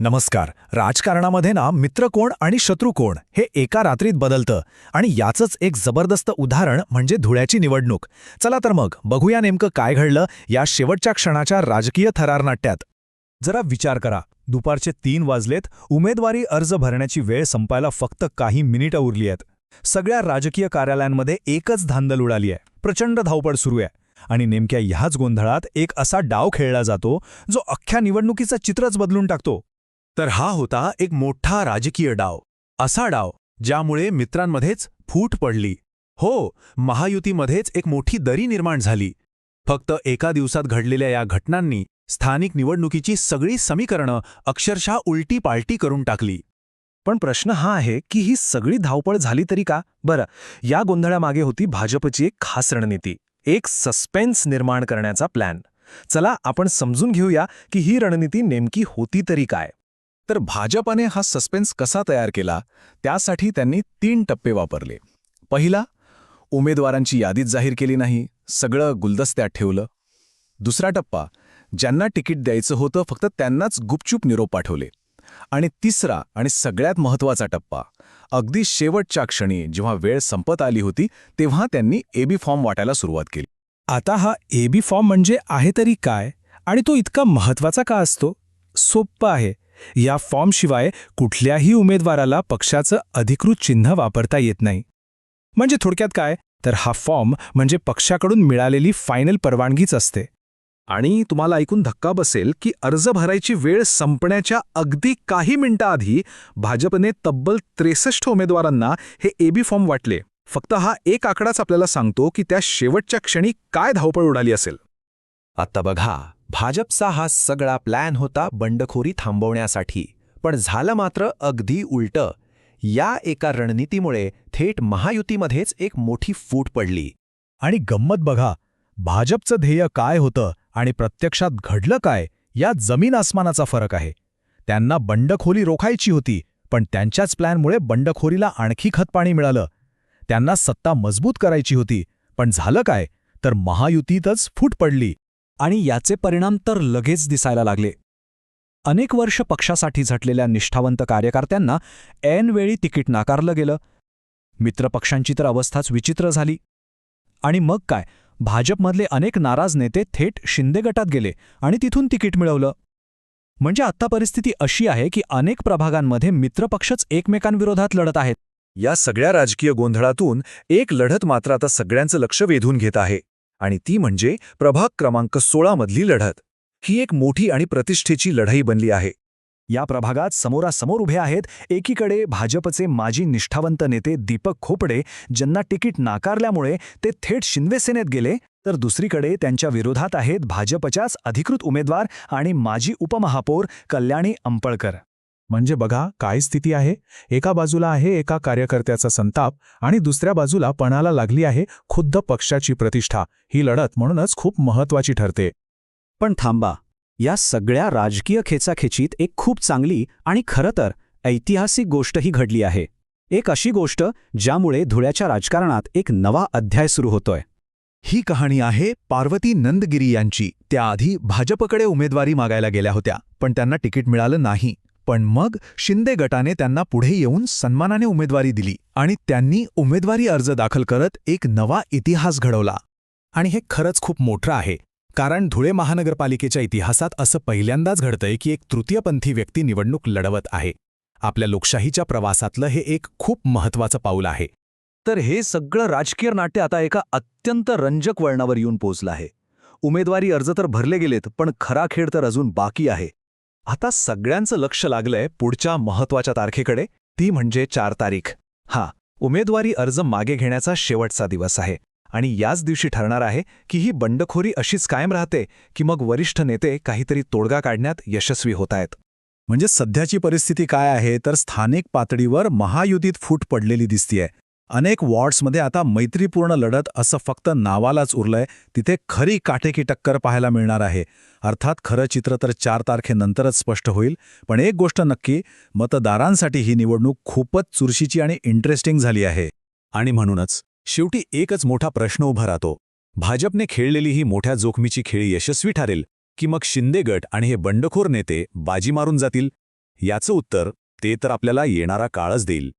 नमस्कार. राजकारणामध्ये मित्र कोण आणि शत्रू कोण हे एका रात्रीत बदलतं आणि याचंच एक जबरदस्त उदाहरण म्हणजे धुळ्याची निवडणूक. चला तर मग बघूया नेमकं काय घडलं या शेवटच्या क्षणाच्या राजकीय थरारनाट्यात. जरा विचार करा, दुपारचे 3 वाजलेत, उमेदवारी अर्ज भरण्याची वेळ संपायला फक्त काही मिनिटं उरली आहेत. सगळ्या राजकीय कार्यालयांमध्ये एकच धांदल उडाली आहे, प्रचंड धावपळ सुरू आहे. आणि नेमक्या ह्याच गोंधळात एक असा डाव खेळला जातो जो अख्ख्या निवडणुकीचं चित्रच बदलून टाकतो. तर हा होता एक मोठा राजकीय डाव, असा डाव ज्यामुळे मित्रांमध्येच फूट पडली. हो, महायुतीमध्येच एक मोठी दरी निर्माण झाली. फक्त एका दिवसात घडलेल्या या घटनांनी स्थानिक निवडणुकीची सगळी समीकरणं अक्षरशः उलटी-पालटी करून टाकली. पण प्रश्न हा आहे की ही सगळी धावपळ झाली तरी का? बरं, या गोंधळामागे होती भाजपची एक खास रणनीती, एक सस्पेन्स निर्माण करण्याचा प्लॅन. चला आपण समजून घेऊया की ही रणनीती नेमकी होती तरी काय. तर भाजपाने हा सस्पेन्स कसा तयार केला, त्यासाठी त्यांनी 3 टप्पे वापरले. पहिला, उमेदवारांची यादीच जाहीर केली नाही, सगळं गुलदस्त्यात ठेवलं. दुसरा टप्पा, ज्यांना तिकीट द्यायचं होतं फक्त त्यांनाच गुपचूप निरोप पाठवले. आणि तिसरा आणि सगळ्यात महत्त्वाचा टप्पा, अगदी शेवटच्या क्षणी जेव्हा वेळ संपत आली होती तेव्हा त्यांनी एबी फॉर्म वाटायला सुरुवात केली. आता हा एबी फॉर्म म्हणजे आहे तरी काय आणि तो इतका महत्त्वाचा का असतो? सोप्पं आहे. या फॉर्मशिवाय कुठल्याही उमेदवाराला पक्षाचं अधिकृत चिन्ह वापरता येत नाही. म्हणजे थोडक्यात काय, तर हा फॉर्म म्हणजे पक्षाकडून मिळालेली फायनल परवानगीच असते. आणि तुम्हाला ऐकून धक्का बसेल की अर्ज भरायची वेळ संपण्याच्या अगदी काही मिनिटांआधी भाजपने तब्बल 63 उमेदवारांना हे एबी फॉर्म वाटले. फक्त हा एक आकडाच आपल्याला सांगतो की त्या शेवटच्या क्षणी काय धावपळ उडाली असेल. आता बघा, भाजपचा हा सगळा प्लॅन होता बंडखोरी थांबवण्यासाठी, पण झालं मात्र अगदी उलटं. या एका रणनीतीमुळे थेट महायुतीमध्येच एक मोठी फूट पडली. आणि गंमत बघा, भाजपचं ध्येय काय होतं आणि प्रत्यक्षात घडलं काय, यात जमीन आसमानाचा फरक आहे. त्यांना बंडखोरी रोखायची होती, पण त्यांच्याच प्लॅनमुळे बंडखोरीला आणखी खतपाणी मिळालं. त्यांना सत्ता मजबूत करायची होती, पण झालं काय, तर महायुतीतच फूट पडली. आणि याचे परिणाम तर लगेच दिसायला लागले. अनेक वर्ष पक्षासाठी झटलेल्या निष्ठावंत कार्यकर्त्यांना ऐनवेळी तिकीट नाकारलं गेलं. मित्रपक्षांची तर अवस्थाच विचित्र झाली. आणि मग काय, भाजपमधले अनेक नाराज नेते थेट शिंदे गटात गेले आणि तिथून तिकीट मिळवलं. म्हणजे आत्ता परिस्थिती अशी आहे की अनेक प्रभागांमध्ये मित्रपक्षच एकमेकांविरोधात लढत आहेत. या सगळ्या राजकीय गोंधळातून एक लढत मात्र आता सगळ्यांचं लक्ष वेधून घेत आहे, आणि ती म्हणजे प्रभाग क्रमांक 16 मधली लढत. ही एक मोठी आणि प्रतिष्ठेची लढाई बनली आहे. या प्रभागात समोरासमोर उभे आहेत एकीकडे भाजपचे माजी निष्ठावंत नेते दीपक खोपडे, ज्यांना तिकीट नाकारल्यामुळे ते थेट शिंदे सेनेत गेले, तर दुसरीकडे त्यांच्या विरोधात आहेत भाजपच्याच अधिकृत उमेदवार आणि माजी उपमहापौर कल्याणी अंपळकर. म्हणजे बघा काय स्थिती आहे. एका बाजूला आहे एका कार्यकर्त्याचा संताप आणि दुसऱ्या बाजूला पणाला लागली आहे खुद्द पक्षाची प्रतिष्ठा. ही लढत म्हणूनच खूप महत्त्वाची ठरते. पण थांबा, या सगळ्या राजकीय खेचाखेचीत एक खूप चांगली आणि खरं तर ऐतिहासिक गोष्टही घडली आहे. एक अशी गोष्ट ज्यामुळे धुळ्याच्या राजकारणात एक नवा अध्याय सुरू होतोय. ही कहाणी आहे पार्वती नंदगिरी यांची. त्याआधी भाजपकडे उमेदवारी मागायला गेल्या होत्या, पण त्यांना तिकीट मिळालं नाही. पण मग शिंदे गटाने त्यांना पुढे येऊन सन्मानाने उमेदवारी दिली आणि त्यांनी उमेदवारी अर्ज दाखल करत एक नवा इतिहास घडवला. आणि हे खरंच खूप मोठं आहे, कारण धुळे महानगरपालिकेच्या इतिहासात असं पहिल्यांदाच घडतंय की एक तृतीयपंथी व्यक्ती निवडणूक लढवत आहे. आपल्या लोकशाहीच्या प्रवासातलं हे एक खूप महत्त्वाचं पाऊल आहे. तर हे सगळं राजकीय नाट्य आता एका अत्यंत रंजक वळणावर येऊन पोचलं आहे. उमेदवारी अर्ज तर भरले गेलेत, पण खरा खेळ तर अजून बाकी आहे. आता सगळ्यांचं लक्ष लागलंय पुढच्या महत्त्वाच्या तारखेकडे, ती म्हणजे 4 तारीख. उमेदवारी अर्ज मागे घेण्याचा शेवटचा दिवस आहे. आणि याच दिवशी ठरणार आहे की ही बंडखोरी अशीच कायम राहते की मग वरिष्ठ नेते काहीतरी तोडगा काढण्यात यशस्वी होत आहेत. म्हणजे सध्याची परिस्थिती काय आहे, तर स्थानिक पातळीवर महायुतीत फूट पडलेली दिसतीये. अनेक वॉर्ड्समध्ये आता मैत्रीपूर्ण लढत असं फक्त नावालाच उरलंय. तिथे खरी काटेकी टक्कर पाहायला मिळणार आहे. अर्थात खरं चित्र तर 4 तारखेनंतरच स्पष्ट होईल. पण एक गोष्ट नक्की, मतदारांसाठी ही निवडणूक खूपच चुरशीची आणि इंटरेस्टिंग झाली आहे. आणि म्हणूनच शेवटी एकच मोठा प्रश्न उभा राहतो. भाजपने खेळलेली ही मोठ्या जोखमीची खेळी यशस्वी ठरेल की मग शिंदे गट आणि हे बंडखोर नेते बाजी मारून जातील? याचं उत्तर ते तर आपल्याला येणारा काळच देईल.